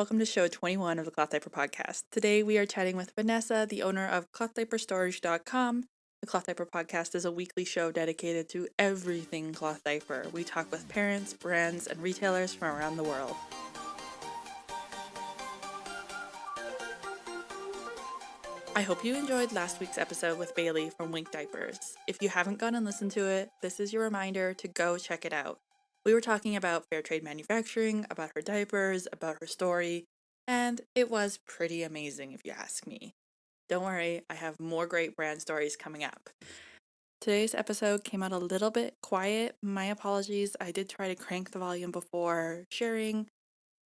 Welcome to show 21 of the Cloth Diaper Podcast. Today we are chatting with Vanessa, the owner of clothdiaperstorage.com. The Cloth Diaper Podcast is a weekly show dedicated to everything cloth diaper. We talk with parents, brands, and retailers from around the world. I hope you enjoyed last week's episode with Bailey from Wink Diapers. If you haven't gone and listened to it, this is your reminder to go check it out. We were talking about fair trade manufacturing, about her diapers, about her story, and it was pretty amazing if you ask me. Don't worry, I have more great brand stories coming up. Today's episode came out a little bit quiet. My apologies. I did try to crank the volume before sharing,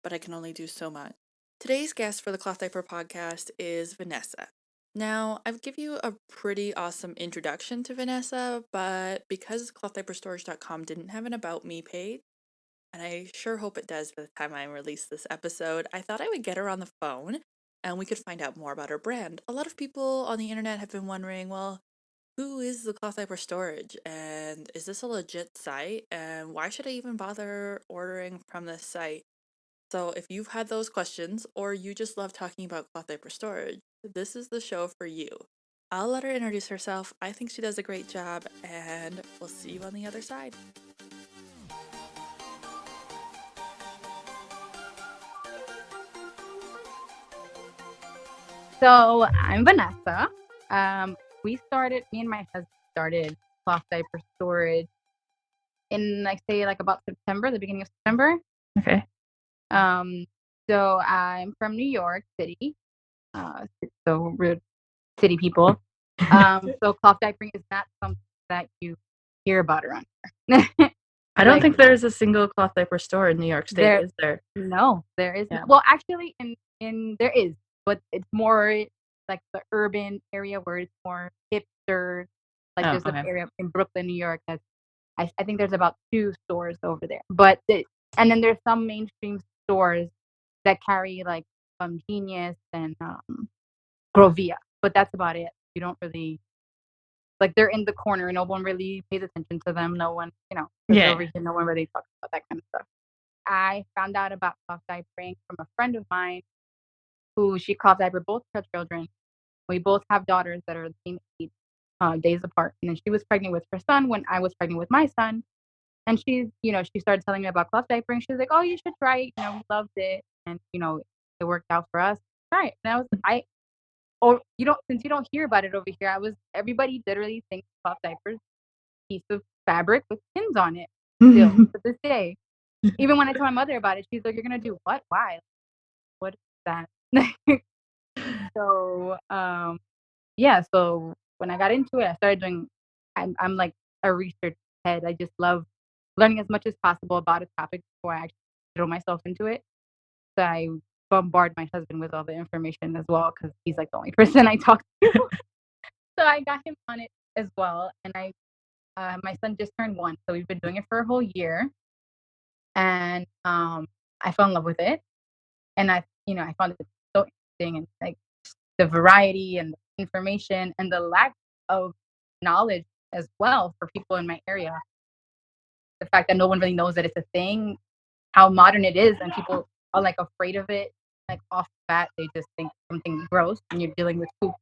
but I can only do so much. Today's guest for the Cloth Diaper Podcast is Vanessa. Now, I've give you a pretty awesome introduction to Vanessa, but because clothdiaperstorage.com didn't have an About Me page, and I sure hope it does by the time I release this episode, I thought I would get her on the phone and we could find out more about her brand. A lot of people on the internet have been wondering, well, who is the Cloth Diaper Storage? And is this a legit site? And why should I even bother ordering from this site? So if you've had those questions or you just love talking about cloth diaper storage, this is the show for you. I'll let her introduce herself. I think she does a great job, and we'll see you on the other side. So I'm Vanessa. Me and my husband started Cloth Diaper Storage in about September, the beginning of September. Okay. So I'm from New York City. So we're city people. So cloth diapering is not something that you hear about around here. I don't think there's a single cloth diaper store in New York State, is there? No, there isn't. Yeah. Well, actually, in there is, but it's more like the urban area where it's more hipster. Like there's an area in Brooklyn, New York that I think there's about 2 stores over there. But and then there's some mainstream stores that carry like Genius and Grovia, but that's about it. You don't really they're in the corner. No one really pays attention to them. No one, over here, no one really talks about that kind of stuff. I found out about cloth diapering from a friend of mine who she cloth diapered both her children. We both have daughters that are the same age, days apart. And then she was pregnant with her son when I was pregnant with my son. And she started telling me about cloth diapering. She was like, "Oh, you should try it. We loved it, and it worked out for us. Try it." And since you don't hear about it over here, everybody literally thinks cloth diapers, piece of fabric with pins on it. Still to this day, even when I tell my mother about it, she's like, "You're gonna do what? Why? What is that?" So So when I got into it, I started doing. I'm like a research head. I just love learning as much as possible about a topic before I actually throw myself into it. So I bombard my husband with all the information as well because he's like the only person I talk to. So I got him on it as well, and my son just turned 1, so we've been doing it for a whole year, and I fell in love with it, and I found it so interesting, and like the variety and the information and the lack of knowledge as well for people in my area. The fact that no one really knows that it's a thing, how modern it is, and people are like afraid of it. Like off the bat, they just think something's gross, and you're dealing with poop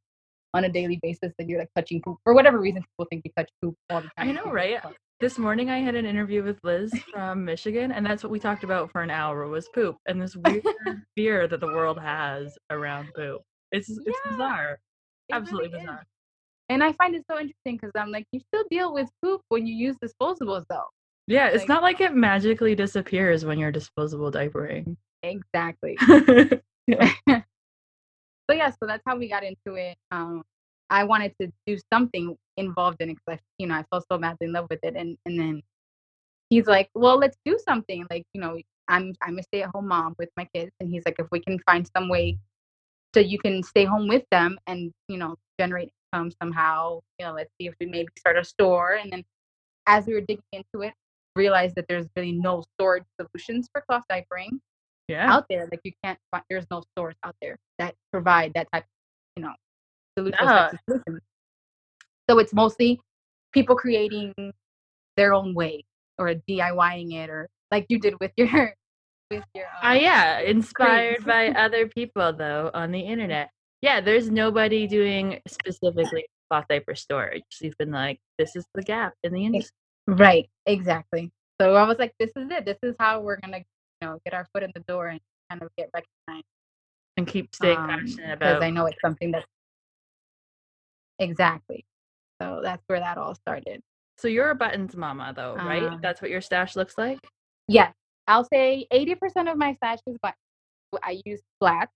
on a daily basis, and you're like touching poop for whatever reason. People think you touch poop all the time. I know, right? This morning I had an interview with Liz from Michigan, and that's what we talked about for an hour was poop and this weird fear that the world has around poop. It's bizarre, absolutely really bizarre. And I find it so interesting because I'm like, you still deal with poop when you use disposables, though. Yeah, it's not like it magically disappears when you're disposable diapering. Exactly. So that's how we got into it. I wanted to do something involved in it because I fell so madly in love with it. And then he's like, well, let's do something. Like, I'm a stay-at-home mom with my kids. And he's like, if we can find some way so you can stay home with them and, generate income somehow, let's see if we maybe start a store. And then as we were digging into it, realized that there's really no storage solutions for cloth diapering out there. Like you can't find, there's no stores out there that provide that type of, solutions. So it's mostly people creating their own way or DIYing it, or like you did with your with your inspired by other people though on the internet. Yeah, there's nobody doing specifically cloth diaper storage. You've been like, this is the gap in the industry. Right, exactly. So I was like, this is it. This is how we're gonna, get our foot in the door and kind of get recognized. And keep staying passionate about. Because I know it's something that exactly. So that's where that all started. So you're a buttons mama though, right? That's what your stash looks like? Yes. I'll say 80% of my stash is buttons. I use flats.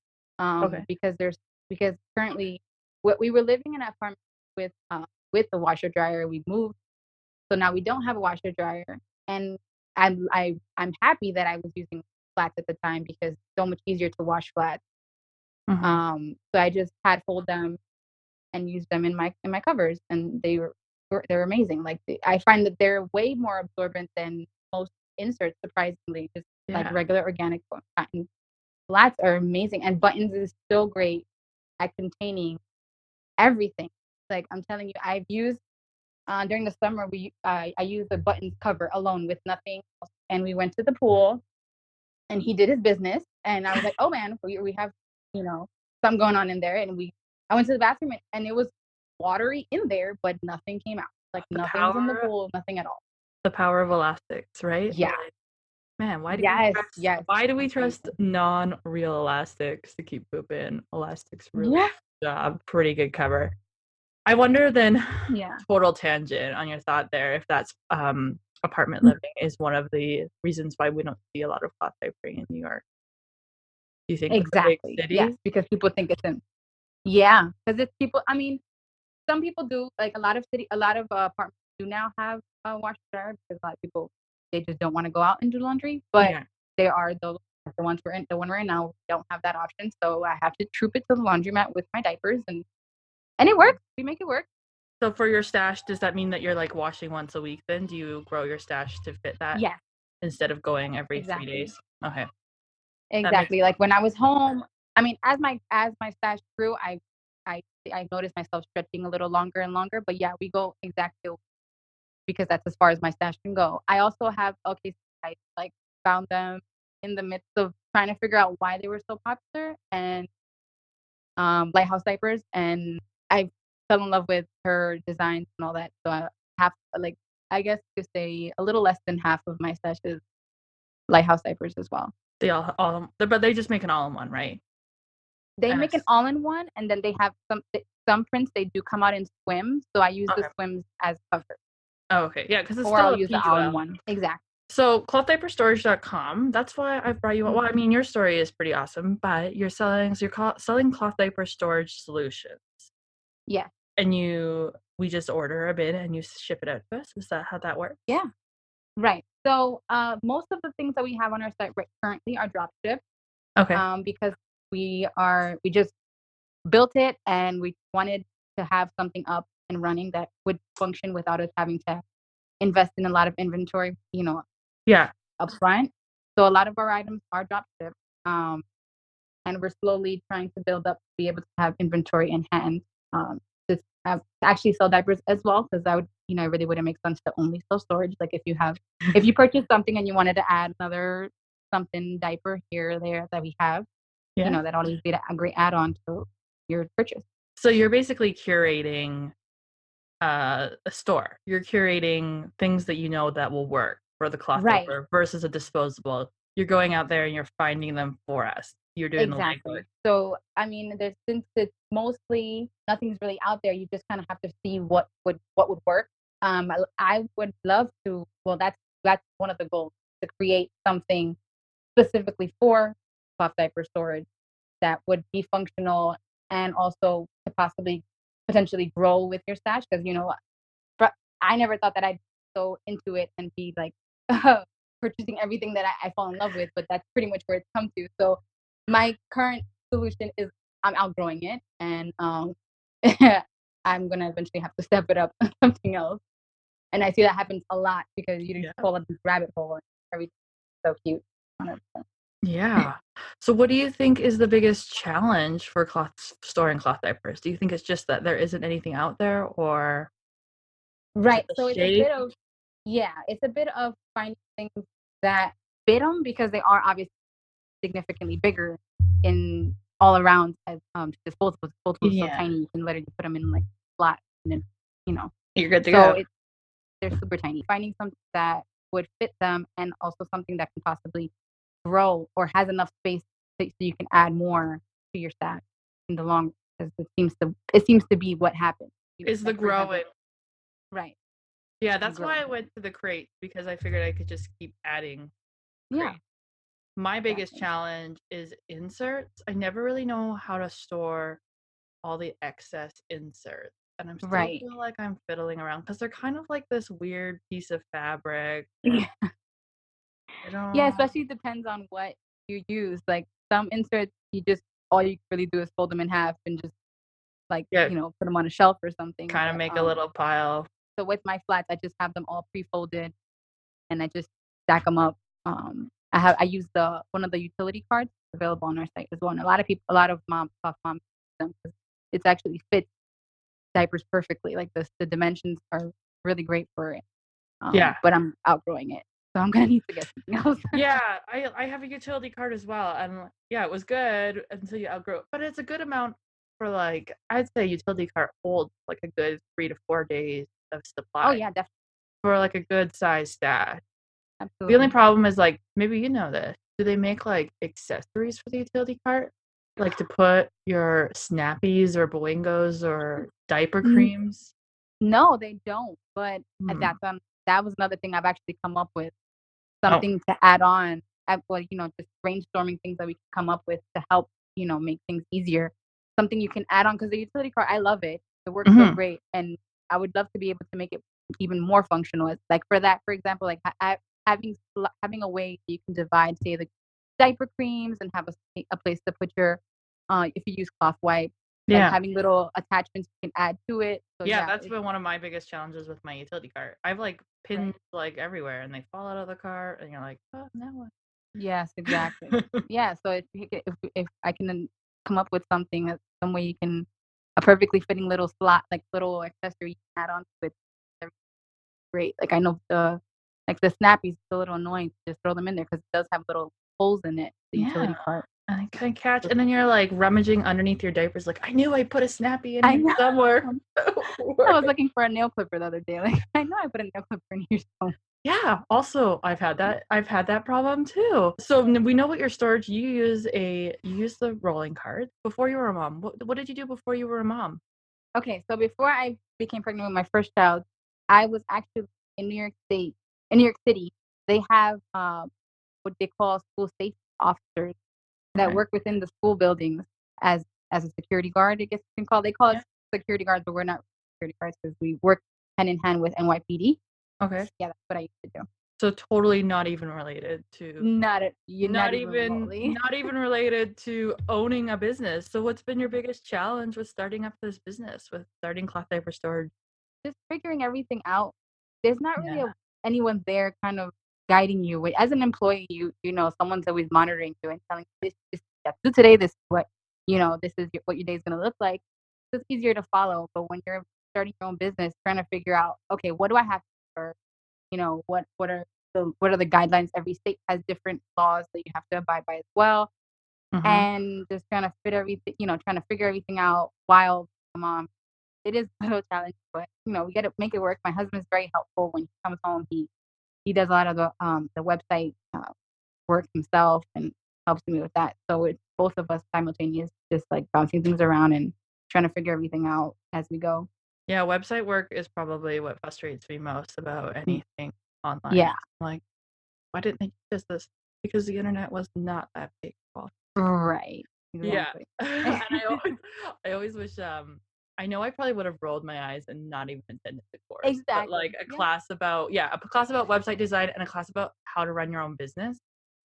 Because currently we were living in an apartment with the washer dryer. We moved. So now we don't have a washer dryer. And I'm happy that I was using flats at the time because it's so much easier to wash flats. Mm-hmm. So I just had fold them and use them in my covers, and they're amazing. Like I find that they're way more absorbent than most inserts, surprisingly. Just like regular organic cotton. Flats are amazing, and buttons is so great at containing everything. Like I'm telling you, I've used during the summer I used the buttons cover alone with nothing else, and we went to the pool, and he did his business, and I was like, oh man, we have something going on in there, and I went to the bathroom, and it was watery in there, but nothing came out. Like nothing was in the pool, nothing at all. The power of elastics, right? Yeah. Like, man, why do we trust non-real elastics to keep poop in? Elastics really pretty good cover. I wonder then, total tangent on your thought there, if that's apartment living is one of the reasons why we don't see a lot of cloth diapering in New York. Do you think exactly? Big cities? Yes, because people think it's in. Yeah, because it's people. I mean, some people do. Like a lot of apartments do now have a washer dryer because a lot of people they just don't want to go out and do laundry. But there are the ones the one we're in now don't have that option. So I have to troop it to the laundromat with my diapers and it works. We make it work. So for your stash, does that mean that you're like washing once a week then? Do you grow your stash to fit that? Yeah. Instead of going every 3 days? Okay. Exactly. Like when I was home, I mean, as my stash grew, I noticed myself stretching a little longer and longer. But yeah, we go exactly because that's as far as my stash can go. I also have I like found them in the midst of trying to figure out why they were so popular, and Lighthouse diapers, and I fell in love with her designs and all that. So I guess you could say a little less than half of my stash is Lighthouse diapers as well. They but they just make an all-in-one, right? They make an all-in-one, and then they have some prints. They do come out in swims, so I use the swims as cover. Oh, okay, yeah, because it's or I'll use the all-in-one. Exactly. So clothdiaperstorage.com, that's why I've brought you. Well, I mean, your story is pretty awesome, but you're selling cloth diaper storage solutions. Yeah. And we just order a bin and you ship it out to us. Is that how that works? Yeah. Right. So most of the things that we have on our site currently are drop shipped. Okay. Because we just built it and we wanted to have something up and running that would function without us having to invest in a lot of inventory, up front. So a lot of our items are drop shipped. And we're slowly trying to build up to be able to have inventory in hand. To actually sell diapers as well, because that would, it really wouldn't make sense to only sell storage. Like if you purchase something and you wanted to add another something diaper here or there that we have, that always be a great add-on to your purchase. So you're basically curating a store. You're curating things that that will work for the cloth diaper versus a disposable. You're going out there and you're finding them for us. You're doing the legwork. So, I mean, since it's mostly nothing's really out there, you just kind of have to see what would work. I would love to. Well, that's one of the goals, to create something specifically for cloth diaper storage that would be functional and also to potentially grow with your stash. Because I never thought that I'd go into it and be like purchasing everything that I fall in love with, but that's pretty much where it's come to. So my current solution is I'm outgrowing it, and I'm gonna eventually have to step it up to something else. And I see that happens a lot because you just fall into this rabbit hole and everything's so cute. 100%. Yeah. So what do you think is the biggest challenge for storing cloth diapers? Do you think it's just that there isn't anything out there, or right? So it's a bit of finding things that fit them, because they are obviously significantly bigger in all around as disposables. Disposables so tiny you can literally put them in like flat and then you're good to go. They're super tiny. Finding something that would fit them and also something that can possibly grow or has enough space so you can add more to your stack in the long, because it seems to be what happens. Is the growing. Right. Yeah, that's why I went to the crate, because I figured I could just keep adding crate. Yeah. My biggest challenge is inserts. I never really know how to store all the excess inserts. And I'm still feel like I'm fiddling around because they're kind of like this weird piece of fabric. Yeah. Yeah, especially depends on what you use. Like some inserts, all you really do is fold them in half and just put them on a shelf or something. Kind of make a little pile. So with my flats, I just have them all pre-folded, and I just stack them up. I use one of the utility cards available on our site as well. And a lot of cloth moms use them because it actually fits diapers perfectly. Like the dimensions are really great for it. But I'm outgrowing it, so I'm gonna need to get something else. Yeah, I have a utility card as well, and it was good until you outgrow it. But it's a good amount for I'd say utility cart holds like a good 3 to 4 days of supply. Oh yeah, definitely. For like a good size stash. Absolutely. The only problem is maybe you know this. Do they make accessories for the utility cart? Like to put your snappies or boingos or diaper creams? No, they don't. But that was another thing I've actually come up with. Something to add on. Just brainstorming things that we can come up with to help, make things easier. Something you can add on, because the utility cart, I love it. It works so great, and I would love to be able to make it even more functional. Like for example, having a way you can divide, say, the diaper creams and have a place to put your, if you use cloth wipe, having little attachments you can add to it. So, that's been one of my biggest challenges with my utility cart. I've pins everywhere, and they fall out of the cart, and you're like, oh, now what? Yes, exactly. Yeah, so if I can come up with some way you can a perfectly fitting little slot, like little accessory you can add on to it, great. Like I know the snappies, it's a little annoying to just throw them in there because it does have little holes in it, the utility cart. And I couldn't catch, and then you're rummaging underneath your diapers. I knew I put a snappy in here somewhere. I was looking for a nail clipper the other day. I know I put a nail clipper in here somewhere. Yeah. Also, I've had that problem too. So we know what your storage. You use the rolling cart before you were a mom. What did you do before you were a mom? Okay, so before I became pregnant with my first child, I was actually in New York City. They have what they call school safety officers that work within the school buildings as a security guard, I guess you can call. They call us security guards, but we're not security guards because we work hand in hand with NYPD. Okay. Yeah, that's what I used to do. So totally not even related to not even related to owning a business. So what's been your biggest challenge with starting up this business, with starting Cloth Diaper Storage? Just figuring everything out. There's not really anyone there kind of guiding you. As an employee, you know someone's always monitoring you and telling you this you have to do today, this is what this is what your day's gonna look like. So it's easier to follow. But when you're starting your own business, trying to figure out, okay, what do I have to do? What are the guidelines? Every state has different laws that you have to abide by as well. And just trying to fit everything, trying to figure everything out while a mom. It is a little challenging, but we got to make it work. My husband's very helpful when he comes home. He does a lot of the website work himself and helps me with that. So it's both of us simultaneous, just bouncing things around and trying to figure everything out as we go. Yeah, website work is probably what frustrates me most about anything online. Yeah. Why didn't they do this? Because the internet was not that big. Right. Exactly. Yeah. And I always wish I know I probably would have rolled my eyes and not even attended the course. Exactly. But class about website design and a class about how to run your own business.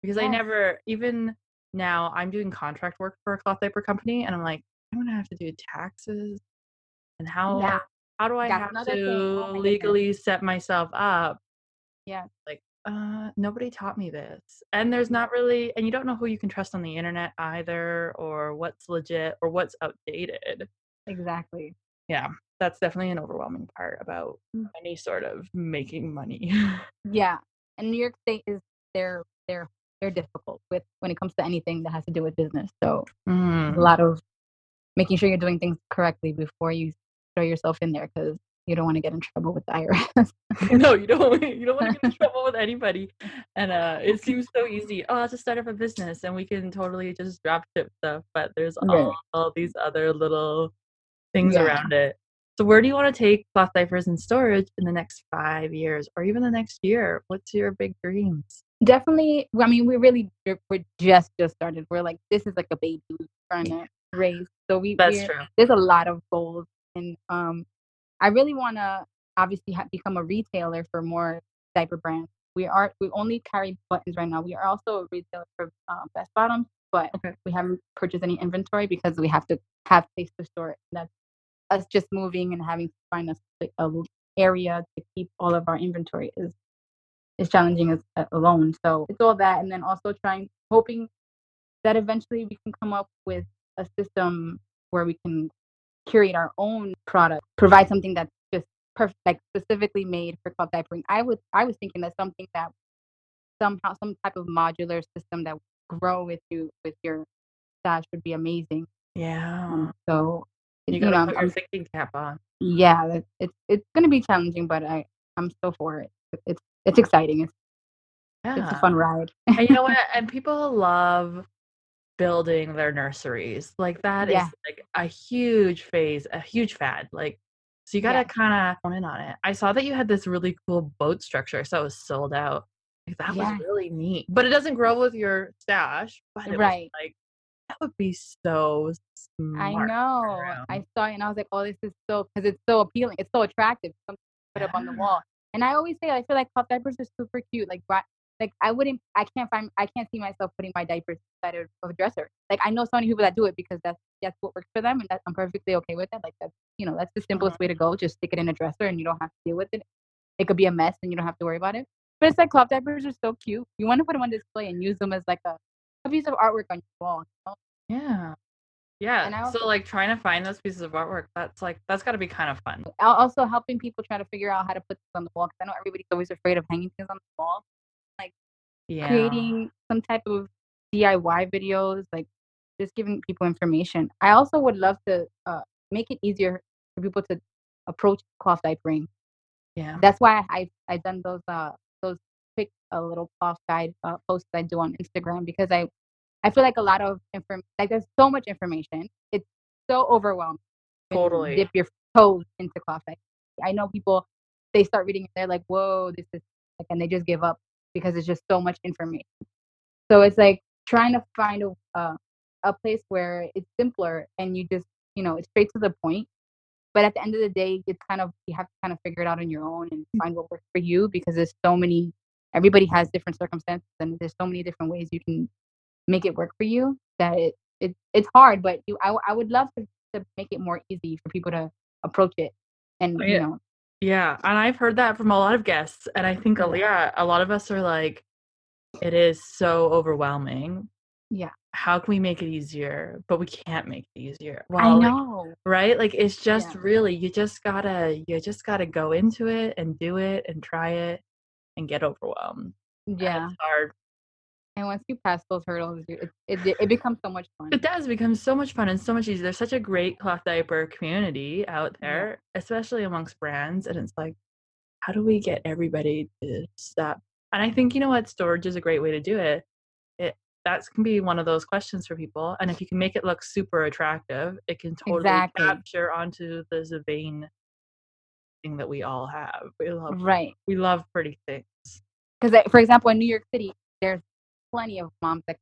Because I never, even now, I'm doing contract work for a cloth diaper company, and I'm I'm gonna have to do taxes, and how do I have to legally set myself up? Yeah. Nobody taught me this. And there's not really, and you don't know who you can trust on the internet either, or what's legit or what's outdated. Exactly. Yeah, that's definitely an overwhelming part about any sort of making money. Yeah. And New York State is they're they're difficult with when it comes to anything that has to do with business. So a lot of making sure you're doing things correctly before you throw yourself in there, because you don't want to get in trouble with the IRS. No, you don't want to get in trouble with anybody. And it seems so easy. Oh, I'll just start up a business and we can totally just drop ship stuff. But there's all these other little things around it. So where do you want to take cloth diapers in storage in the next 5 years or even the next year? What's your big dreams? Definitely. I mean, we're just started. We're like, this is like a baby we're trying to raise. So That's true. There's a lot of goals, and I really want to obviously become a retailer for more diaper brands. We only carry buttons right now. We are also a retailer for best bottoms, but we haven't purchased any inventory because we have to have place to store it. And that's us just moving and having to find a area to keep all of our inventory is challenging us alone. So it's all that, and then also hoping that eventually we can come up with a system where we can curate our own product, provide something that's just perfect, like specifically made for cloth diapering. I was thinking that something that somehow some type of modular system that would grow with your stash would be amazing. Yeah. So you gotta put your thinking cap on. Yeah, it's gonna be challenging, but I'm so for it. It's exciting. It's a fun ride. And you know what? And people love building their nurseries. Like that is like a huge phase, a huge fad. Like, so you gotta kind of hone in on it. I saw that you had this really cool boat structure, so it was sold out. Like that was really neat. But it doesn't grow with your stash. But it was like, that would be so smart. I know. I saw it and I was like, oh, this is so, because it's so appealing. It's so attractive. Something to put up on the wall. And I always say, I feel like cloth diapers are super cute. Like I can't see myself putting my diapers inside of a dresser. Like I know so many people that do it because that's what works for them, and I'm perfectly okay with that. Like that's the simplest way to go. Just stick it in a dresser and you don't have to deal with it. It could be a mess and you don't have to worry about it. But it's like cloth diapers are so cute. You want to put them on display and use them as like a piece of artwork on your wall. Yeah. And so like trying to find those pieces of artwork, that's got to be kind of fun. Also helping people try to figure out how to put this on the wall, because I know everybody's always afraid of hanging things on the wall. Like creating some type of DIY videos, like just giving people information. I also would love to make it easier for people to approach cloth diapering. Yeah, that's why I've done those quick little cloth guide posts I do on Instagram, because I feel like a lot of there's so much information. It's so overwhelming. Totally. Dip your toes into cloth diapering. I know people, they start reading and they're like, whoa, this is like, and they just give up because it's just so much information. So it's like trying to find a place where it's simpler and you just, it's straight to the point. But at the end of the day, it's you have to kind of figure it out on your own and find what works for you, because there's so many, everybody has different circumstances and there's so many different ways you can make it work for you that it's hard. But I would love to make it more easy for people to approach it. And, Yeah. And I've heard that from a lot of guests. And I think, a lot of us are like, it is so overwhelming. Yeah. How can we make it easier? But we can't make it easier. Well, I know. Like, right? Like it's just really, you just gotta go into it and do it and try it and get overwhelmed. Yeah. It's hard. And once you pass those hurdles, it becomes so much fun. It does become so much fun and so much easier. There's such a great cloth diaper community out there, especially amongst brands. And it's like, how do we get everybody to stop? And I think, storage is a great way to do it. That can be one of those questions for people. And if you can make it look super attractive, it can totally capture onto the vein thing that we all have. We love pretty things. Because, for example, in New York City, there's plenty of moms that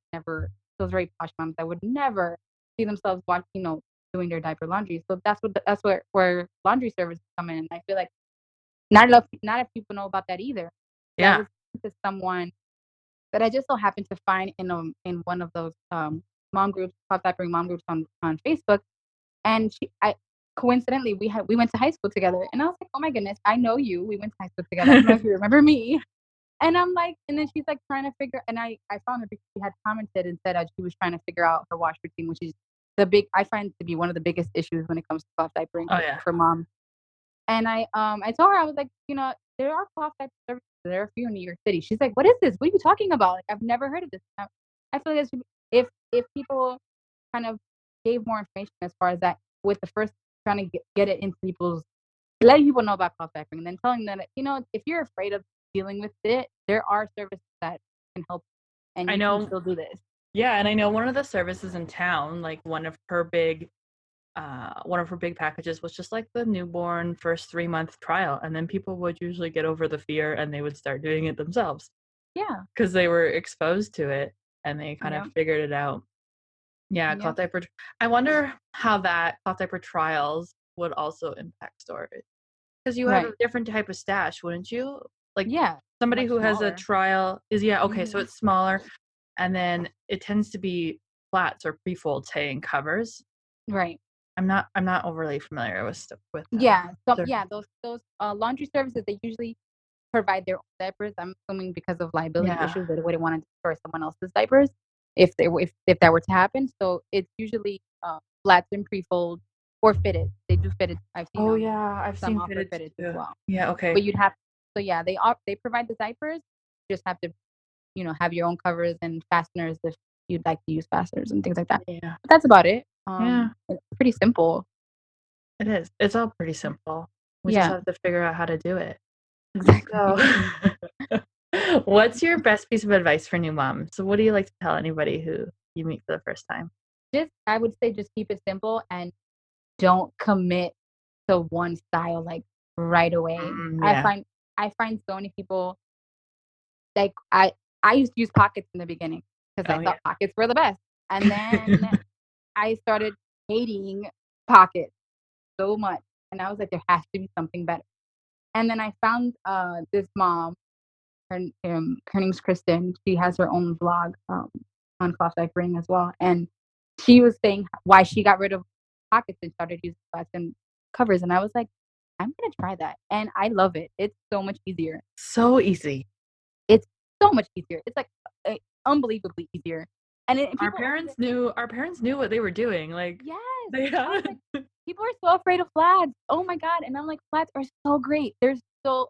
those very posh moms that would never see themselves doing their diaper laundry. So that's where laundry services come in. And I feel like not enough people know about that either. Yeah. I was to someone that I just so happened to find in one of those mom groups, cloth diapering mom groups on Facebook, and coincidentally we went to high school together, and I was like, oh my goodness, I know you. We went to high school together. I don't know if you remember me. And I'm like, and then she's like trying to figure, and I found her because she had commented and said she was trying to figure out her wash routine, which is I find to be one of the biggest issues when it comes to cloth diapering for mom. And I told her, I was like, there are cloth diaper services. There are a few in New York City. She's like, what is this? What are you talking about? Like, I've never heard of this. I feel like if people kind of gave more information as far as that, with the first trying to get it into people's, letting people know about cloth diapering, and then telling them that, if you're afraid of dealing with it, there are services that can help, and you can still do this. Yeah, and I know one of the services in town, like one of her big packages was just like the newborn first 3-month trial, and then people would usually get over the fear and they would start doing it themselves. Yeah, because they were exposed to it and they kind of figured it out. Yeah, cloth diaper. I wonder how that cloth diaper trials would also impact storage, because you have a different type of stash, wouldn't you? Like, somebody who has a trial is so it's smaller, and then it tends to be flats or pre-fold, say, in covers. Right. I'm not overly familiar with those laundry services, they usually provide their own diapers. I'm assuming because of liability issues, they wouldn't want to store someone else's diapers if that were to happen. So it's usually flats and pre-fold or fitted. They do fitted. I've seen. I've seen fitted as well. Yeah, okay. But you'd have. So yeah, they provide the diapers. You just have to, have your own covers and fasteners if you'd like to use fasteners and things like that. Yeah, but that's about it. It's pretty simple. It is. It's all pretty simple. We just have to figure out how to do it. Exactly. So, what's your best piece of advice for new moms? So what do you like to tell anybody who you meet for the first time? I would say just keep it simple and don't commit to one style like right away. I find so many people, like, I used to use pockets in the beginning because I thought pockets were the best. And then I started hating pockets so much. And I was like, there has to be something better. And then I found this mom. Her name's Kristen. She has her own blog on Cloth Diapering as well. And she was saying why she got rid of pockets and started using flats and covers. And I was like, I'm going to try that. And I love it. It's so much easier. So easy. It's so much easier. It's like unbelievably easier. And our parents knew what they were doing. Like, yes. People are so afraid of flats. Oh my God. And I'm like, flats are so great. They're so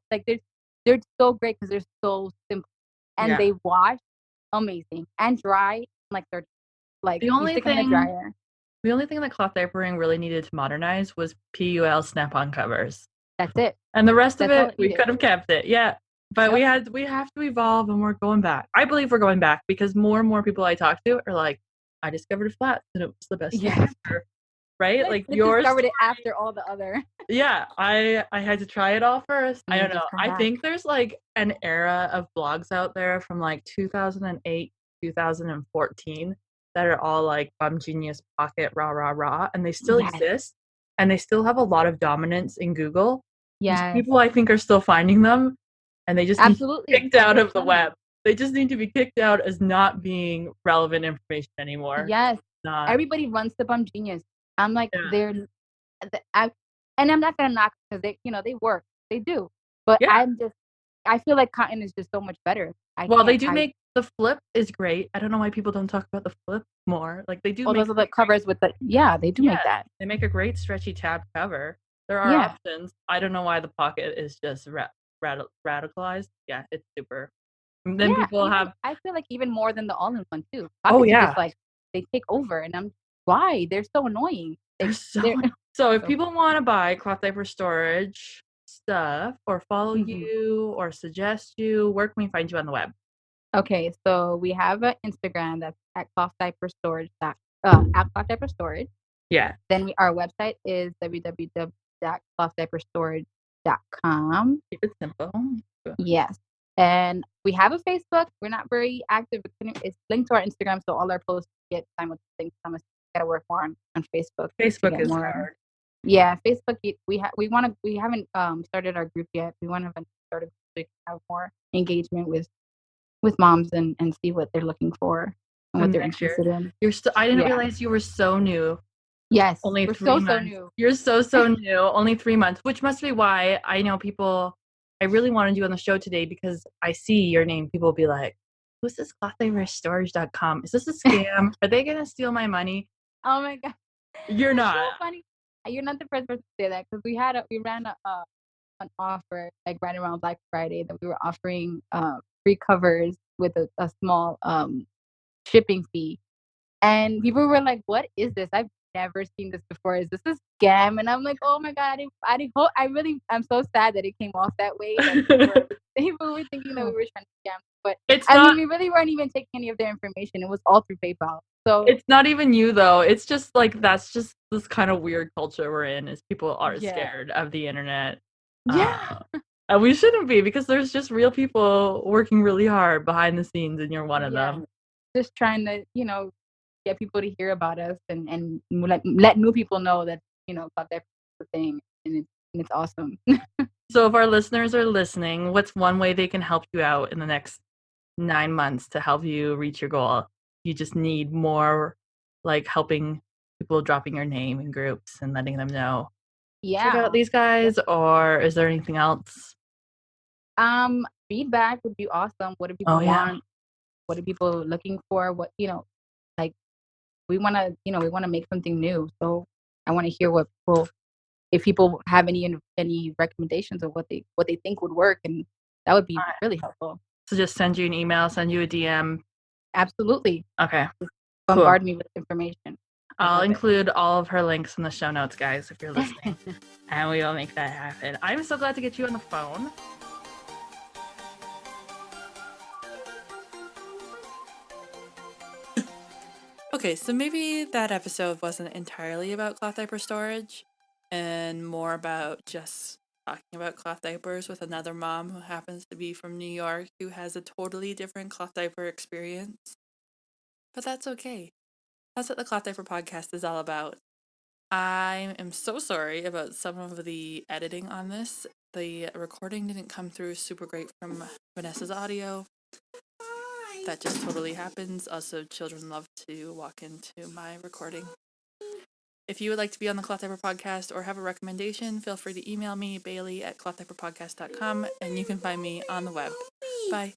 they're so great because they're so simple. And they wash amazing and dry like they're like the only thing in the dryer. The only thing that cloth diapering really needed to modernize was PUL snap-on covers. That's it. And the rest of it, we could have kept it. Yeah. But we have to evolve, and we're going back. I believe we're going back because more and more people I talk to are like, I discovered flats and it was the best thing ever. Right? Like yours discovered it after all the other. Yeah, I had to try it all first. I don't know. I think there's like an era of blogs out there from like 2008, 2014 that are all like Bum Genius Pocket rah, and they still exist, and they still have a lot of dominance in Google. Yeah, people I think are still finding them, and they just need to be kicked out of the web. They just need to be kicked out as not being relevant information anymore. Yes, everybody runs to Bum Genius. I'm like, and I'm not gonna knock because they work, they do, but I feel like cotton is just so much better. They do make the flip is great. I don't know why people don't talk about the flip more. Like they do. Those are the covers with the they do make that. They make a great stretchy tab cover. There are options. I don't know why the pocket is just radicalized. Yeah, it's super. And then people have. I feel like even more than the all-in-one too. Pockets just like they take over, and I'm. Why? They're so annoying. So if people want to buy cloth diaper storage stuff or follow you or suggest you, where can we find you on the web? Okay, so we have an Instagram that's at Cloth Diaper Storage. At Cloth Diaper Storage. Yeah. Then our website is www.clothdiaperstorage.com. Keep it simple. Yes. And we have a Facebook. We're not very active. It's linked to our Instagram, so all our posts get simultaneous. Gotta work more on Facebook. Facebook is hard. Yeah, Facebook. We haven't started our group yet. We want to start a group so we can have more engagement with moms and see what they're looking for and what they're interested in. I didn't realize you were so new. Yes, only we're 3 months. So new. You're so new. Only 3 months, which must be why I know people. I really wanted you on the show today because I see your name. People will be like, "Who's this clothdiaperstorage.com? Is this a scam? Are they gonna steal my money?" Oh my God. You're not. So funny. You're not the first person to say that because we ran a an offer like right around Black Friday that we were offering free covers with a small shipping fee. And people were like, "What is this? I've never seen this before. Is this a scam?" And I'm like, "Oh my god, I didn't hope. I'm so sad that it came off that way. That people were thinking that we were trying to scam. But it's I not, mean, we really weren't even taking any of their information. It was all through PayPal. So it's not even you though. It's just like that's just this kind of weird culture we're in. Is people are yeah, scared of the internet. yeah, And we shouldn't be because there's just real people working really hard behind the scenes, and you're one of yeah. them. Just trying to get people to hear about us and let new people know that Cloth Diaper is a thing and it's awesome. So if our listeners are listening, what's one way they can help you out in the next 9 months to help you reach your goal? You just need more like helping people, dropping your name in groups and letting them know. Check out these guys, or is there anything else? Feedback would be awesome. What do people want? What are people looking for? What like we want to make something new. So I want to hear if people have any recommendations of what they think would work, and that would be really helpful. So just send you an email, send you a DM. Absolutely. Okay. Just bombard me with information. I'll include all of her links in the show notes, guys, if you're listening. And we will make that happen. I'm so glad to get you on the phone. Okay, so maybe that episode wasn't entirely about cloth diaper storage and more about just talking about cloth diapers with another mom who happens to be from New York who has a totally different cloth diaper experience. But that's okay. That's what the Cloth Diaper Podcast is all about. I am so sorry about some of the editing on this. The recording didn't come through super great from Vanessa's audio. That just totally happens. Also, children love to walk into my recording. If you would like to be on the Cloth Diaper Podcast or have a recommendation, feel free to email me, Bailey at clothdiaperpodcast.com, and you can find me on the web. Bye.